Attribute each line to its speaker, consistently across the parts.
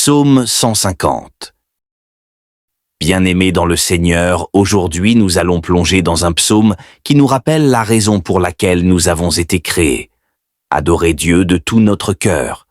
Speaker 1: Psaume 150. Bien-aimés dans le Seigneur, aujourd'hui nous allons plonger dans un psaume qui nous rappelle la raison pour laquelle nous avons été créés. Adorer Dieu de tout notre cœur.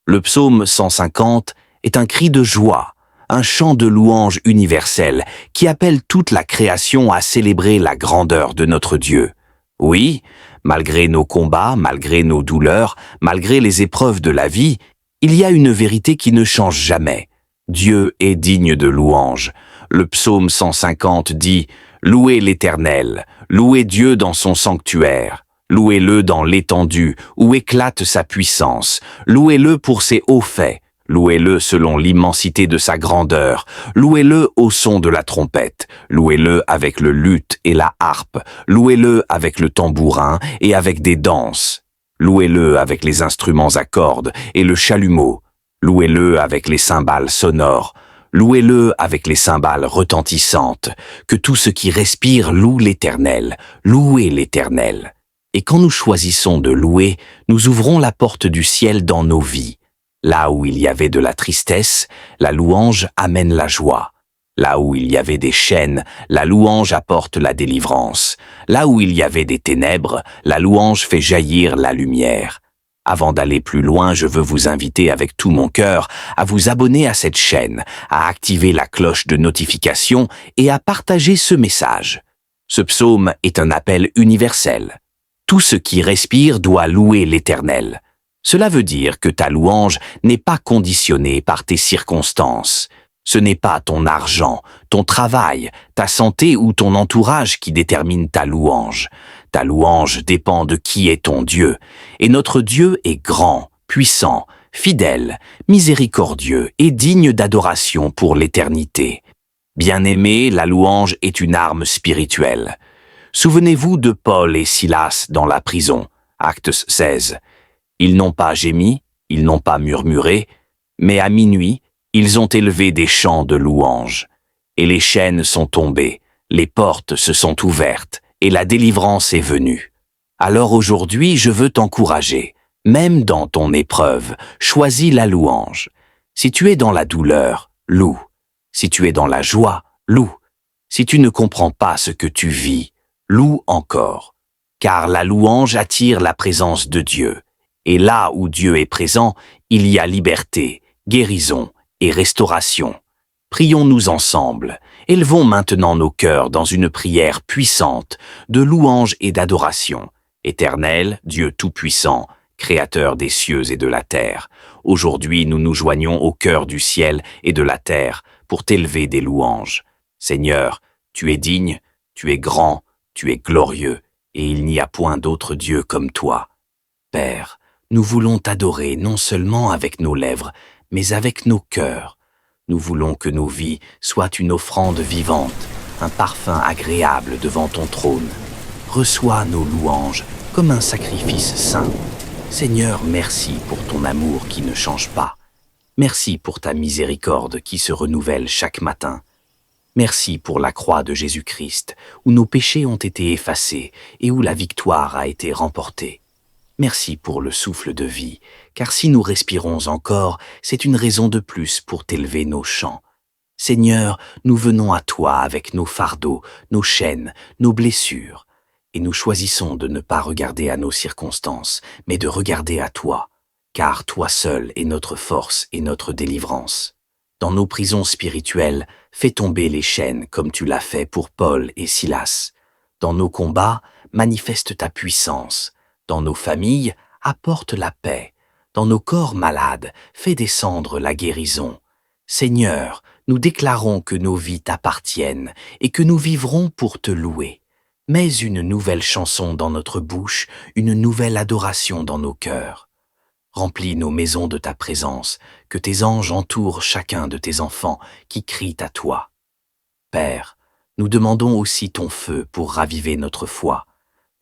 Speaker 1: Le psaume 150 est un cri de joie, un chant de louange universel qui appelle toute la création à célébrer la grandeur de notre Dieu. Oui, malgré nos combats, malgré nos douleurs, malgré les épreuves de la vie, il y a une vérité qui ne change jamais. Dieu est digne de louange. Le psaume 150 dit « Louez l'Éternel, louez Dieu dans son sanctuaire, louez-le dans l'étendue où éclate sa puissance, louez-le pour ses hauts faits, louez-le selon l'immensité de sa grandeur, louez-le au son de la trompette, louez-le avec le luth et la harpe, louez-le avec le tambourin et avec des danses. Louez-le avec les instruments à cordes et le chalumeau. Louez-le avec les cymbales sonores. Louez-le avec les cymbales retentissantes. Que tout ce qui respire loue l'Éternel. Louez l'Éternel. Et quand nous choisissons de louer, nous ouvrons la porte du ciel dans nos vies. Là où il y avait de la tristesse, la louange amène la joie. Là où il y avait des chaînes, la louange apporte la délivrance. Là où il y avait des ténèbres, la louange fait jaillir la lumière. Avant d'aller plus loin, je veux vous inviter avec tout mon cœur à vous abonner à cette chaîne, à activer la cloche de notification et à partager ce message. Ce psaume est un appel universel. Tout ce qui respire doit louer l'Éternel. Cela veut dire que ta louange n'est pas conditionnée par tes circonstances. Ce n'est pas ton argent, ton travail, ta santé ou ton entourage qui détermine ta louange. Ta louange dépend de qui est ton Dieu. Et notre Dieu est grand, puissant, fidèle, miséricordieux et digne d'adoration pour l'éternité. Bien-aimé, la louange est une arme spirituelle. Souvenez-vous de Paul et Silas dans la prison, Actes 16. Ils n'ont pas gémi, ils n'ont pas murmuré, mais à minuit, ils ont élevé des chants de louange. Et les chaînes sont tombées, les portes se sont ouvertes, et la délivrance est venue. Alors aujourd'hui, je veux t'encourager. Même dans ton épreuve, choisis la louange. Si tu es dans la douleur, loue. Si tu es dans la joie, loue. Si tu ne comprends pas ce que tu vis, loue encore. Car la louange attire la présence de Dieu. Et là où Dieu est présent, il y a liberté, guérison et restauration. Prions-nous ensemble. Élevons maintenant nos cœurs dans une prière puissante de louange et d'adoration. Éternel, Dieu Tout-Puissant, Créateur des cieux et de la terre, aujourd'hui nous nous joignons au cœur du ciel et de la terre pour t'élever des louanges. Seigneur, tu es digne, tu es grand, tu es glorieux, et il n'y a point d'autre Dieu comme toi. Père, nous voulons t'adorer non seulement avec nos lèvres, mais avec nos cœurs. Nous voulons que nos vies soient une offrande vivante, un parfum agréable devant ton trône. Reçois nos louanges comme un sacrifice saint. Seigneur, merci pour ton amour qui ne change pas. Merci pour ta miséricorde qui se renouvelle chaque matin. Merci pour la croix de Jésus-Christ, où nos péchés ont été effacés et où la victoire a été remportée. Merci pour le souffle de vie, car si nous respirons encore, c'est une raison de plus pour t'élever nos chants. Seigneur, nous venons à toi avec nos fardeaux, nos chaînes, nos blessures, et nous choisissons de ne pas regarder à nos circonstances, mais de regarder à toi, car toi seul est notre force et notre délivrance. Dans nos prisons spirituelles, fais tomber les chaînes comme tu l'as fait pour Paul et Silas. Dans nos combats, manifeste ta puissance. Dans nos familles, apporte la paix. Dans nos corps malades, fais descendre la guérison. Seigneur, nous déclarons que nos vies t'appartiennent et que nous vivrons pour te louer. Mets une nouvelle chanson dans notre bouche, une nouvelle adoration dans nos cœurs. Remplis nos maisons de ta présence, que tes anges entourent chacun de tes enfants qui crient à toi. Père, nous demandons aussi ton feu pour raviver notre foi.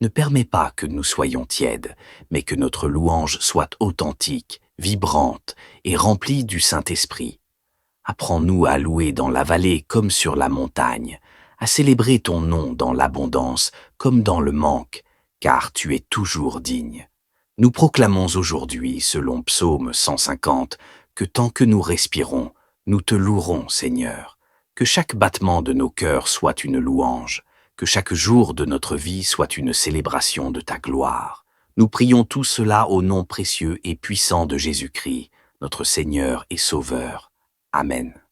Speaker 1: Ne permets pas que nous soyons tièdes, mais que notre louange soit authentique, vibrante et remplie du Saint-Esprit. Apprends-nous à louer dans la vallée comme sur la montagne, à célébrer ton nom dans l'abondance comme dans le manque, car tu es toujours digne. Nous proclamons aujourd'hui, selon Psaume 150, que tant que nous respirons, nous te louerons, Seigneur. Que chaque battement de nos cœurs soit une louange, que chaque jour de notre vie soit une célébration de ta gloire. Nous prions tout cela au nom précieux et puissant de Jésus-Christ, notre Seigneur et Sauveur. Amen.